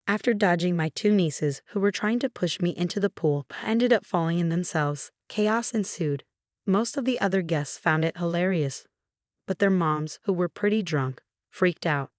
After dodging my two nieces who were trying to push me into the pool but ended up falling in themselves, chaos ensued. Most of the other guests found it hilarious, but their moms, who were pretty drunk, freaked out.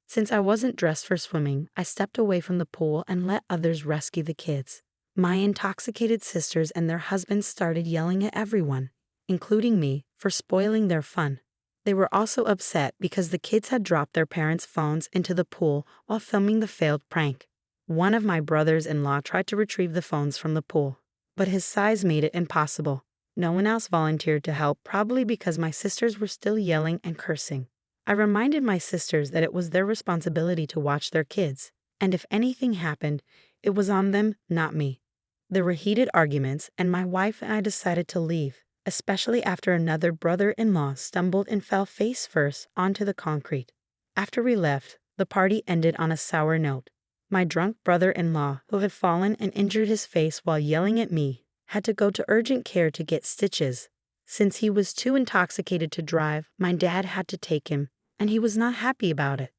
Since I wasn't dressed for swimming, I stepped away from the pool and let others rescue the kids. My intoxicated sisters and their husbands started yelling at everyone, including me, for spoiling their fun. They were also upset because the kids had dropped their parents' phones into the pool while filming the failed prank. One of my brothers-in-law tried to retrieve the phones from the pool, but his size made it impossible. No one else volunteered to help, probably because my sisters were still yelling and cursing. I reminded my sisters that it was their responsibility to watch their kids, and if anything happened, it was on them, not me. There were heated arguments, and my wife and I decided to leave, especially after another brother-in-law stumbled and fell face first onto the concrete. After we left, the party ended on a sour note. My drunk brother-in-law, who had fallen and injured his face while yelling at me, had to go to urgent care to get stitches. Since he was too intoxicated to drive, my dad had to take him, and he was not happy about it.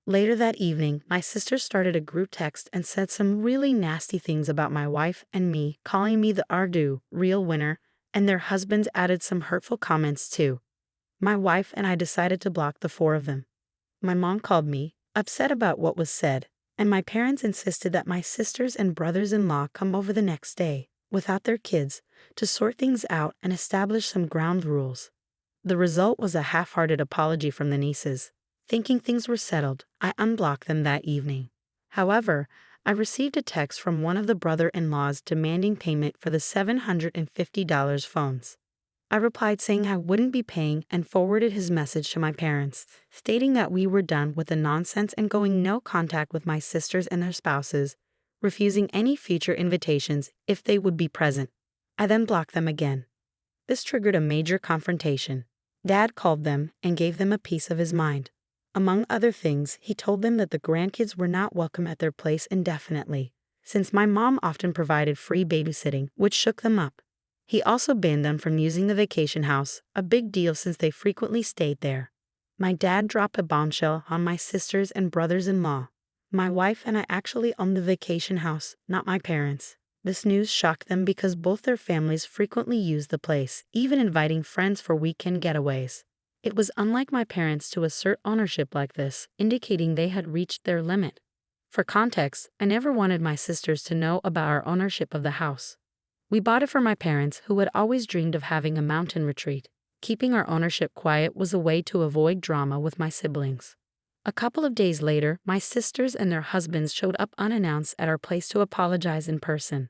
Later that evening, my sister started a group text and said some really nasty things about my wife and me, calling me the Ardu, real winner, and their husbands added some hurtful comments too. My wife and I decided to block the four of them. My mom called me, upset about what was said, and my parents insisted that my sisters and brothers-in-law come over the next day, without their kids, to sort things out and establish some ground rules. The result was a half-hearted apology from the nieces. Thinking things were settled, I unblocked them that evening. However, I received a text from one of the brother-in-laws demanding payment for the $750 phones. I replied saying I wouldn't be paying and forwarded his message to my parents, stating that we were done with the nonsense and going no contact with my sisters and their spouses, refusing any future invitations if they would be present. I then blocked them again. This triggered a major confrontation. Dad called them and gave them a piece of his mind. Among other things, he told them that the grandkids were not welcome at their place indefinitely, since my mom often provided free babysitting, which shook them up. He also banned them from using the vacation house, a big deal since they frequently stayed there. My dad dropped a bombshell on my sisters and brothers-in-law. My wife and I actually owned the vacation house, not my parents. This news shocked them because both their families frequently used the place, even inviting friends for weekend getaways. It was unlike my parents to assert ownership like this, indicating they had reached their limit. For context, I never wanted my sisters to know about our ownership of the house. We bought it for my parents, who had always dreamed of having a mountain retreat. Keeping our ownership quiet was a way to avoid drama with my siblings. A couple of days later, my sisters and their husbands showed up unannounced at our place to apologize in person.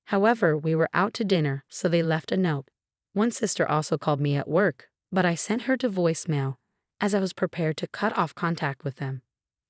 However, we were out to dinner, so they left a note. One sister also called me at work, but I sent her to voicemail, as I was prepared to cut off contact with them.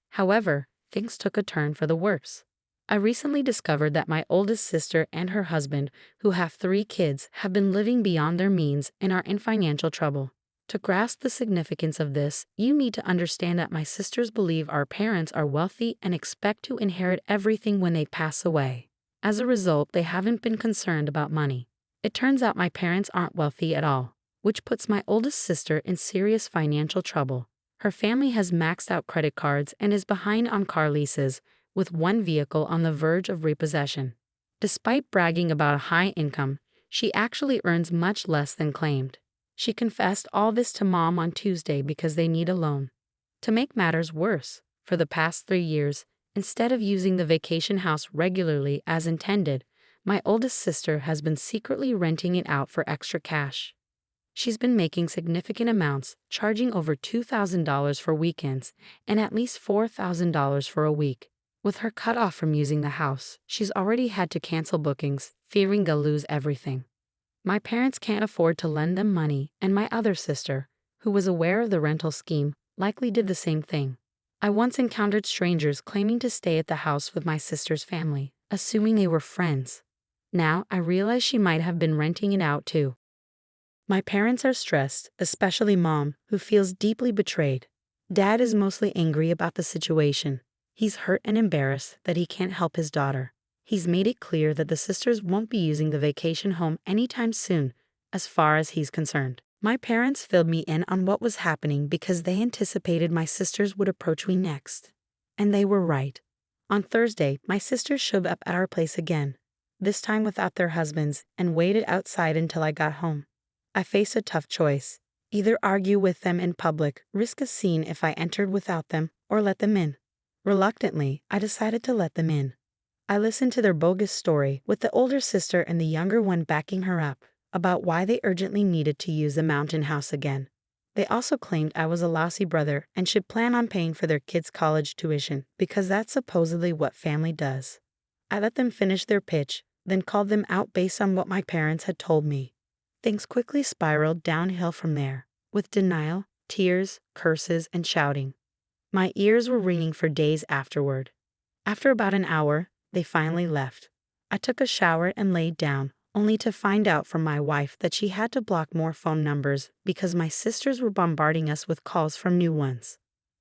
However, things took a turn for the worse. I recently discovered that my oldest sister and her husband, who have 3 kids, have been living beyond their means and are in financial trouble. To grasp the significance of this, you need to understand that my sisters believe our parents are wealthy and expect to inherit everything when they pass away. As a result, they haven't been concerned about money. It turns out my parents aren't wealthy at all, which puts my oldest sister in serious financial trouble. Her family has maxed out credit cards and is behind on car leases, with one vehicle on the verge of repossession. Despite bragging about a high income, she actually earns much less than claimed. She confessed all this to Mom on Tuesday because they need a loan. To make matters worse, for the past 3 years, instead of using the vacation house regularly as intended, my oldest sister has been secretly renting it out for extra cash. She's been making significant amounts, charging over $2,000 for weekends and at least $4,000 for a week. With her cut off from using the house, she's already had to cancel bookings, fearing they'll lose everything. My parents can't afford to lend them money, and my other sister, who was aware of the rental scheme, likely did the same thing. I once encountered strangers claiming to stay at the house with my sister's family, assuming they were friends. Now I realize she might have been renting it out too. My parents are stressed, especially Mom, who feels deeply betrayed. Dad is mostly angry about the situation. He's hurt and embarrassed that he can't help his daughter. He's made it clear that the sisters won't be using the vacation home anytime soon, as far as he's concerned. My parents filled me in on what was happening because they anticipated my sisters would approach me next. And they were right. On Thursday, my sisters showed up at our place again, this time without their husbands, and waited outside until I got home. I faced a tough choice. Either argue with them in public, risk a scene if I entered without them, or let them in. Reluctantly, I decided to let them in. I listened to their bogus story, with the older sister and the younger one backing her up, about why they urgently needed to use the mountain house again. They also claimed I was a lousy brother and should plan on paying for their kids' college tuition, because that's supposedly what family does. I let them finish their pitch, then called them out based on what my parents had told me. Things quickly spiraled downhill from there, with denial, tears, curses, and shouting. My ears were ringing for days afterward. After about an hour, they finally left. I took a shower and laid down, only to find out from my wife that she had to block more phone numbers because my sisters were bombarding us with calls from new ones.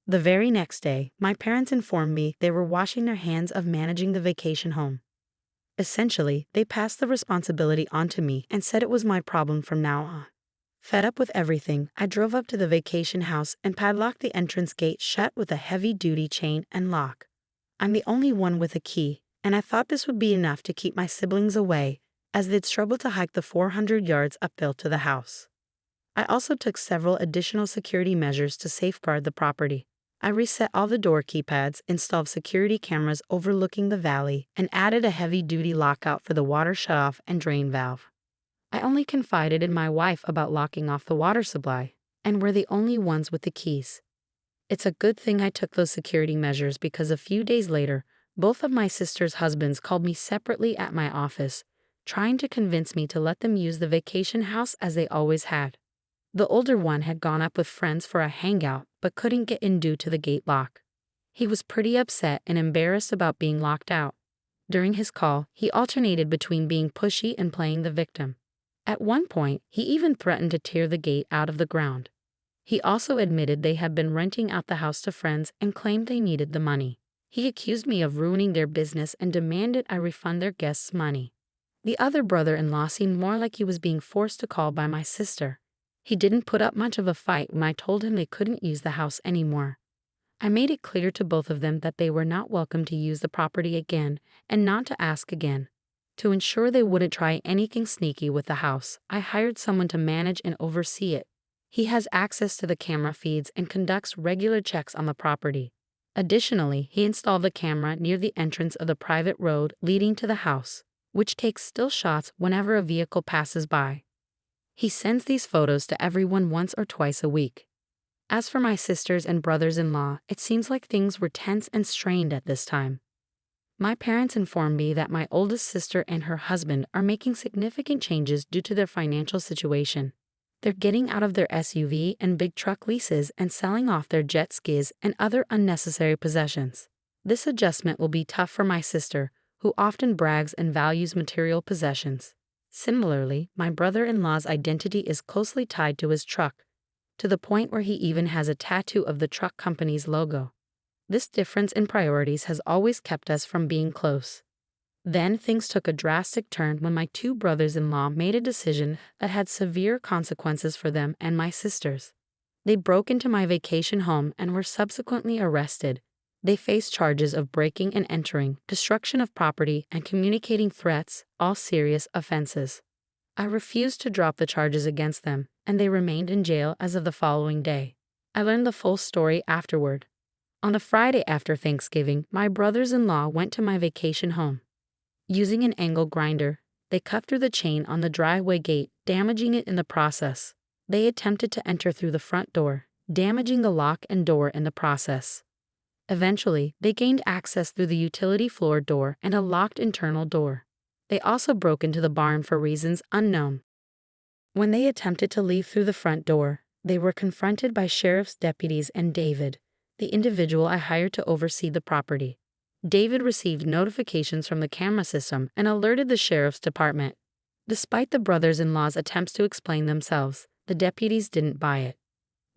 The very next day, my parents informed me they were washing their hands of managing the vacation home. Essentially, they passed the responsibility onto me and said it was my problem from now on. Fed up with everything, I drove up to the vacation house and padlocked the entrance gate shut with a heavy-duty chain and lock. I'm the only one with a key, and I thought this would be enough to keep my siblings away, as they'd struggle to hike the 400 yards uphill to the house. I also took several additional security measures to safeguard the property. I reset all the door keypads, installed security cameras overlooking the valley, and added a heavy-duty lockout for the water shutoff and drain valve. I only confided in my wife about locking off the water supply, and we're the only ones with the keys. It's a good thing I took those security measures because a few days later, both of my sisters' husbands called me separately at my office, trying to convince me to let them use the vacation house as they always had. The older one had gone up with friends for a hangout but couldn't get in due to the gate lock. He was pretty upset and embarrassed about being locked out. During his call, he alternated between being pushy and playing the victim. At one point, he even threatened to tear the gate out of the ground. He also admitted they had been renting out the house to friends and claimed they needed the money. He accused me of ruining their business and demanded I refund their guests' money. The other brother-in-law seemed more like he was being forced to call by my sister. He didn't put up much of a fight when I told him they couldn't use the house anymore. I made it clear to both of them that they were not welcome to use the property again and not to ask again. To ensure they wouldn't try anything sneaky with the house, I hired someone to manage and oversee it. He has access to the camera feeds and conducts regular checks on the property. Additionally, he installed a camera near the entrance of the private road leading to the house, which takes still shots whenever a vehicle passes by. He sends these photos to everyone once or twice a week. As for my sisters and brothers-in-law, it seems like things were tense and strained at this time. My parents informed me that my oldest sister and her husband are making significant changes due to their financial situation. They're getting out of their SUV and big truck leases and selling off their jet skis and other unnecessary possessions. This adjustment will be tough for my sister, who often brags and values material possessions. Similarly, my brother-in-law's identity is closely tied to his truck, to the point where he even has a tattoo of the truck company's logo. This difference in priorities has always kept us from being close. Then things took a drastic turn when my two brothers-in-law made a decision that had severe consequences for them and my sisters. They broke into my vacation home and were subsequently arrested. They faced charges of breaking and entering, destruction of property, and communicating threats, all serious offenses. I refused to drop the charges against them, and they remained in jail as of the following day. I learned the full story afterward. On the Friday after Thanksgiving, my brothers-in-law went to my vacation home. Using an angle grinder, they cut through the chain on the driveway gate, damaging it in the process. They attempted to enter through the front door, damaging the lock and door in the process. Eventually, they gained access through the utility floor door and a locked internal door. They also broke into the barn for reasons unknown. When they attempted to leave through the front door, they were confronted by sheriff's deputies and David, the individual I hired to oversee the property. David received notifications from the camera system and alerted the sheriff's department. Despite the brothers-in-law's attempts to explain themselves, the deputies didn't buy it.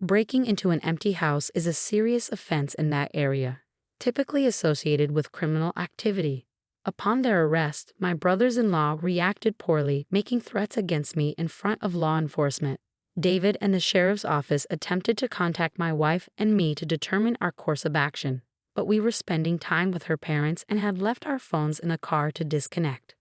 Breaking into an empty house is a serious offense in that area, typically associated with criminal activity. Upon their arrest, my brothers-in-law reacted poorly, making threats against me in front of law enforcement. David and the sheriff's office attempted to contact my wife and me to determine our course of action. but we were spending time with her parents and had left our phones in the car to disconnect.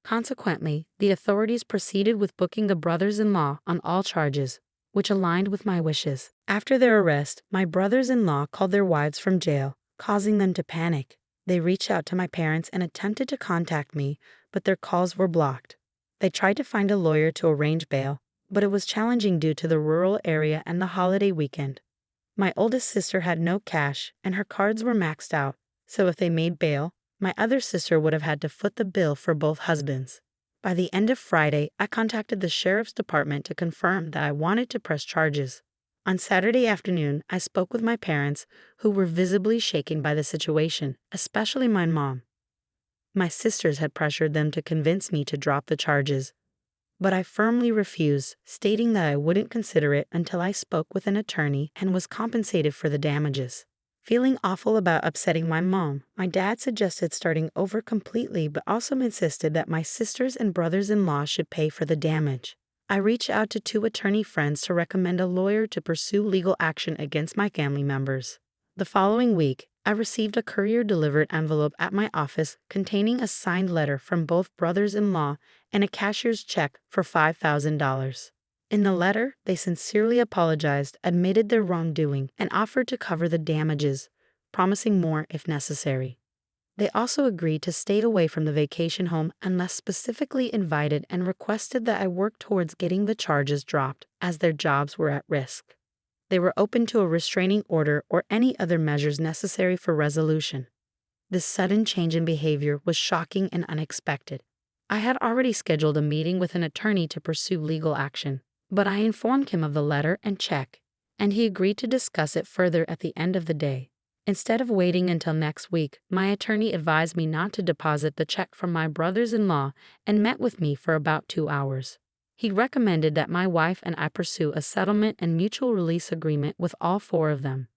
Consequently, the authorities proceeded with booking the brothers-in-law on all charges, which aligned with my wishes. After their arrest, my brothers-in-law called their wives from jail, causing them to panic. They reached out to my parents and attempted to contact me, but their calls were blocked. They tried to find a lawyer to arrange bail, but it was challenging due to the rural area and the holiday weekend. My oldest sister had no cash, and her cards were maxed out, so if they made bail, my other sister would have had to foot the bill for both husbands. By the end of Friday, I contacted the sheriff's department to confirm that I wanted to press charges. On Saturday afternoon, I spoke with my parents, who were visibly shaken by the situation, especially my mom. My sisters had pressured them to convince me to drop the charges, but I firmly refused, stating that I wouldn't consider it until I spoke with an attorney and was compensated for the damages. Feeling awful about upsetting my mom, my dad suggested starting over completely but also insisted that my sisters and brothers-in-law should pay for the damage. I reached out to 2 attorney friends to recommend a lawyer to pursue legal action against my family members. The following week, I received a courier-delivered envelope at my office containing a signed letter from both brothers-in-law and a cashier's check for $5,000. In the letter, they sincerely apologized, admitted their wrongdoing, and offered to cover the damages, promising more if necessary. They also agreed to stay away from the vacation home unless specifically invited and requested that I work towards getting the charges dropped, as their jobs were at risk. They were open to a restraining order or any other measures necessary for resolution. This sudden change in behavior was shocking and unexpected. I had already scheduled a meeting with an attorney to pursue legal action, but I informed him of the letter and check, and he agreed to discuss it further at the end of the day. Instead of waiting until next week, my attorney advised me not to deposit the check from my brothers-in-law and met with me for about 2 hours. He recommended that my wife and I pursue a settlement and mutual release agreement with all 4 of them.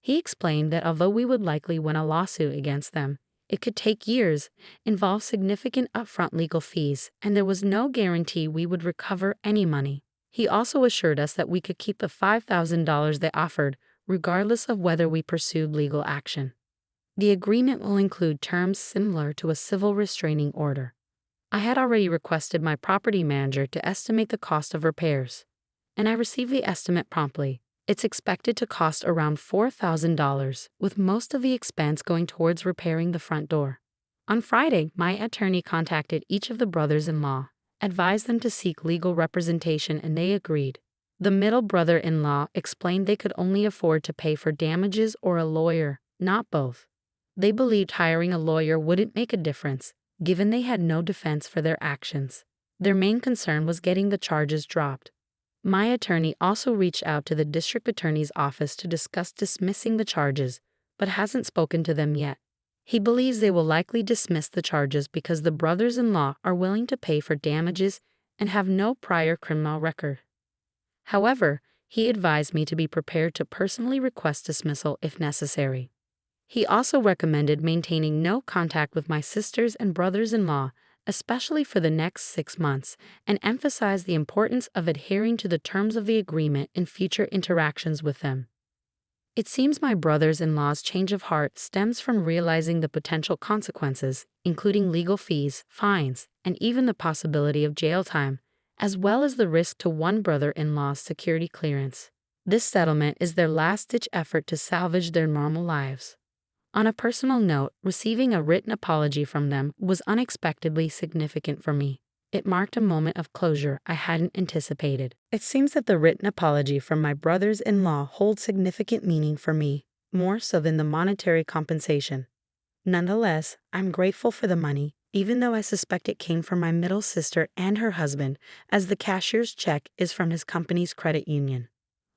He explained that although we would likely win a lawsuit against them, it could take years, involve significant upfront legal fees, and there was no guarantee we would recover any money. He also assured us that we could keep the $5,000 they offered, regardless of whether we pursued legal action. The agreement will include terms similar to a civil restraining order. I had already requested my property manager to estimate the cost of repairs, and I received the estimate promptly. It's expected to cost around $4,000, with most of the expense going towards repairing the front door. On Friday, my attorney contacted each of the brothers-in-law, advised them to seek legal representation, and they agreed. The middle brother-in-law explained they could only afford to pay for damages or a lawyer, not both. They believed hiring a lawyer wouldn't make a difference, given they had no defense for their actions. Their main concern was getting the charges dropped. My attorney also reached out to the district attorney's office to discuss dismissing the charges, but hasn't spoken to them yet. He believes they will likely dismiss the charges because the brothers-in-law are willing to pay for damages and have no prior criminal record. However, he advised me to be prepared to personally request dismissal if necessary. He also recommended maintaining no contact with my sisters and brothers-in-law, especially for the next 6 months, and emphasized the importance of adhering to the terms of the agreement in future interactions with them. It seems my brothers-in-law's change of heart stems from realizing the potential consequences, including legal fees, fines, and even the possibility of jail time, as well as the risk to one brother-in-law's security clearance. This settlement is their last-ditch effort to salvage their normal lives. On a personal note, receiving a written apology from them was unexpectedly significant for me. It marked a moment of closure I hadn't anticipated. It seems that the written apology from my brothers-in-law holds significant meaning for me, more so than the monetary compensation. Nonetheless, I'm grateful for the money, even though I suspect it came from my middle sister and her husband, as the cashier's check is from his company's credit union.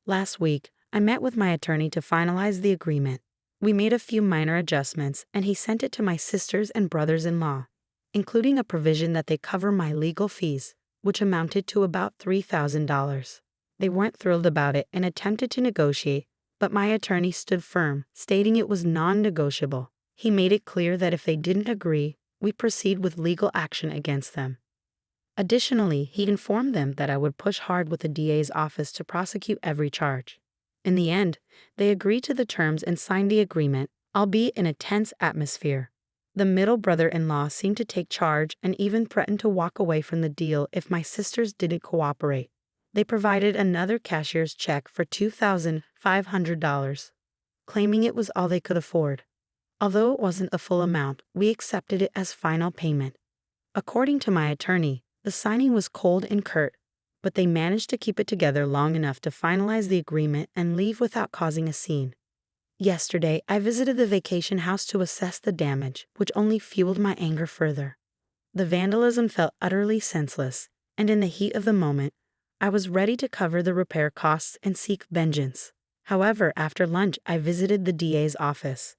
Last week, I met with my attorney to finalize the agreement. We made a few minor adjustments, and he sent it to my sisters and brothers-in-law, including a provision that they cover my legal fees, which amounted to about $3,000. They weren't thrilled about it and attempted to negotiate, but my attorney stood firm, stating it was non-negotiable. He made it clear that if they didn't agree, we proceed with legal action against them. Additionally, he informed them that I would push hard with the DA's office to prosecute every charge. In the end, they agreed to the terms and signed the agreement, albeit in a tense atmosphere. The middle brother-in-law seemed to take charge and even threatened to walk away from the deal if my sisters didn't cooperate. They provided another cashier's check for $2,500, claiming it was all they could afford. Although it wasn't a full amount, we accepted it as final payment. According to my attorney, the signing was cold and curt, but they managed to keep it together long enough to finalize the agreement and leave without causing a scene. Yesterday, I visited the vacation house to assess the damage, which only fueled my anger further. The vandalism felt utterly senseless, and in the heat of the moment, I was ready to cover the repair costs and seek vengeance. However, after lunch, I visited the DA's office.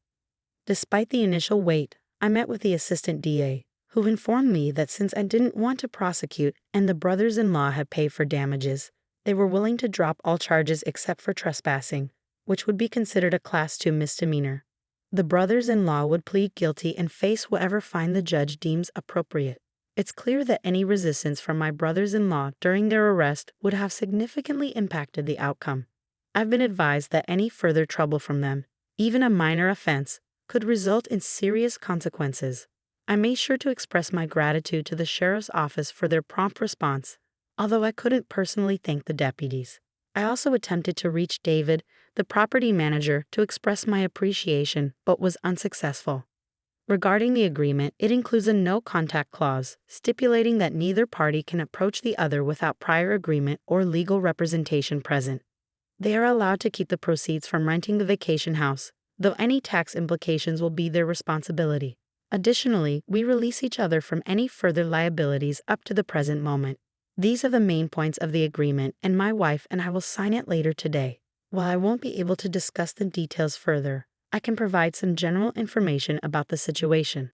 Despite the initial wait, I met with the assistant DA, who informed me that since I didn't want to prosecute and the brothers-in-law had paid for damages, they were willing to drop all charges except for trespassing, which would be considered a Class 2 misdemeanor. The brothers-in-law would plead guilty and face whatever fine the judge deems appropriate. It's clear that any resistance from my brothers-in-law during their arrest would have significantly impacted the outcome. I've been advised that any further trouble from them, even a minor offense, could result in serious consequences. I made sure to express my gratitude to the sheriff's office for their prompt response, although I couldn't personally thank the deputies. I also attempted to reach David, the property manager, to express my appreciation, but was unsuccessful. Regarding the agreement, it includes a no-contact clause, stipulating that neither party can approach the other without prior agreement or legal representation present. They are allowed to keep the proceeds from renting the vacation house, though any tax implications will be their responsibility. Additionally, we release each other from any further liabilities up to the present moment. These are the main points of the agreement, and my wife and I will sign it later today. While I won't be able to discuss the details further, I can provide some general information about the situation.